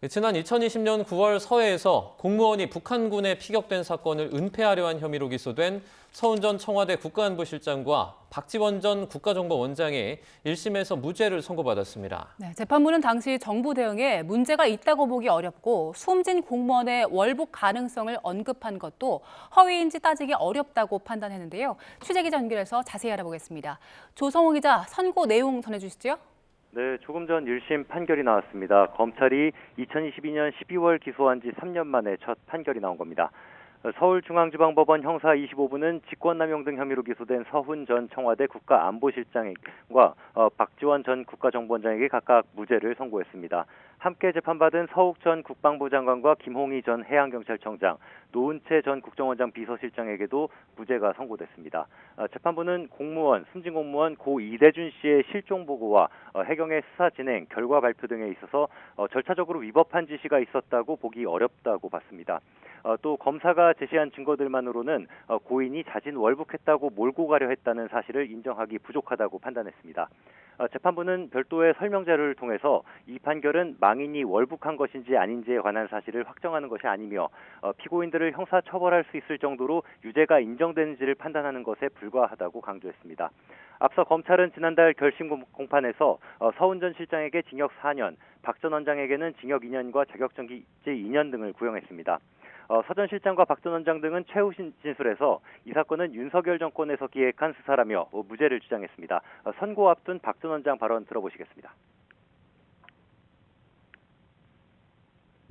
지난 2020년 9월 서해에서 공무원이 북한군에 피격된 사건을 은폐하려 한 혐의로 기소된 서훈 전 청와대 국가안보실장과 박지원 전 국가정보원장이 1심에서 무죄를 선고받았습니다. 네, 재판부는 당시 정부 대응에 문제가 있다고 보기 어렵고 숨진 공무원의 월북 가능성을 언급한 것도 허위인지 따지기 어렵다고 판단했는데요. 취재 기자 연결해서 자세히 알아보겠습니다. 조성호 기자, 선고 내용 전해주시죠. 네, 조금 전 1심 판결이 나왔습니다. 검찰이 2022년 12월 기소한 지 3년 만에 첫 판결이 나온 겁니다. 서울중앙지방법원 형사 25부는 직권남용 등 혐의로 기소된 서훈 전 청와대 국가안보실장과 박지원 전 국가정보원장에게 각각 무죄를 선고했습니다. 함께 재판받은 서욱 전 국방부 장관과 김홍희 전 해양경찰청장, 노은채 전 국정원장 비서실장에게도 무죄가 선고됐습니다. 재판부는 숨진 공무원 고 이대준 씨의 실종 보고와 해경의 수사 진행, 결과 발표 등에 있어서 절차적으로 위법한 지시가 있었다고 보기 어렵다고 봤습니다. 또 검사가 제시한 증거들만으로는 고인이 자진 월북했다고 몰고 가려 했다는 사실을 인정하기 부족하다고 판단했습니다. 재판부는 별도의 설명 자료를 통해서 이 판결은 망인이 월북한 것인지 아닌지에 관한 사실을 확정하는 것이 아니며 피고인들을 형사 처벌할 수 있을 정도로 유죄가 인정되는지를 판단하는 것에 불과하다고 강조했습니다. 앞서 검찰은 지난달 결심 공판에서 서훈 전 실장에게 징역 4년, 박 전 원장에게는 징역 2년과 자격정지 2년 등을 구형했습니다. 서 전 실장과 박 전 원장 등은 최후 진술에서 이 사건은 윤석열 정권에서 기획한 수사라며 무죄를 주장했습니다. 선고 앞둔 박 전 원장 발언 들어보시겠습니다.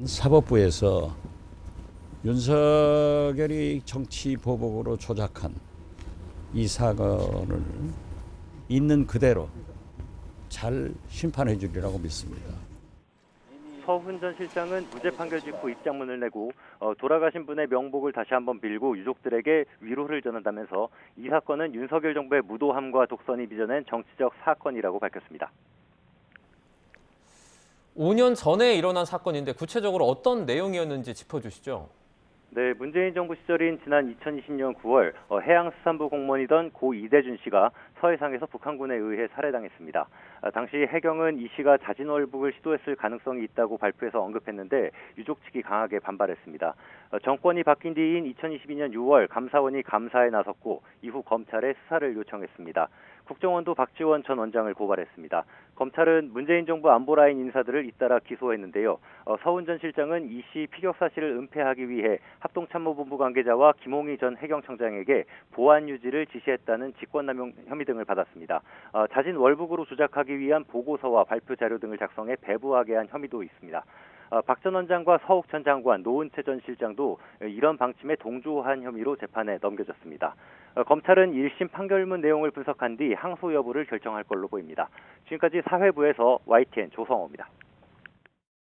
사법부에서 윤석열이 정치 보복으로 조작한 이 사건을 있는 그대로 잘 심판해 주리라고 믿습니다. 서훈 전 실장은 무죄 판결 직후 입장문을 내고 돌아가신 분의 명복을 다시 한번 빌고 유족들에게 위로를 전한다면서 이 사건은 윤석열 정부의 무도함과 독선이 빚어낸 정치적 사건이라고 밝혔습니다. 5년 전에 일어난 사건인데 구체적으로 어떤 내용이었는지 짚어주시죠. 네, 문재인 정부 시절인 지난 2020년 9월 해양수산부 공무원이던 고 이대준 씨가 서해상에서 북한군에 의해 살해당했습니다. 당시 해경은 이 씨가 자진 월북을 시도했을 가능성이 있다고 발표해서 언급했는데 유족 측이 강하게 반발했습니다. 정권이 바뀐 뒤인 2022년 6월 감사원이 감사에 나섰고 이후 검찰에 수사를 요청했습니다. 국정원도 박지원 전 원장을 고발했습니다. 검찰은 문재인 정부 안보라인 인사들을 잇따라 기소했는데요. 서훈 전 실장은 이 씨 피격 사실을 은폐하기 위해 합동참모본부 관계자와 김홍희 전 해경청장에게 보안 유지를 지시했다는 직권남용 혐의 등을 받았습니다. 자진 월북으로 조작하기 위한 보고서와 발표 자료 등을 작성해 배부하게 한 혐의도 있습니다. 박 전 원장과 서욱 전 장관, 노은채 전 실장도 이런 방침에 동조한 혐의로 재판에 넘겨졌습니다. 검찰은 1심 판결문 내용을 분석한 뒤 항소 여부를 결정할 걸로 보입니다. 지금까지 사회부에서 YTN 조성호입니다.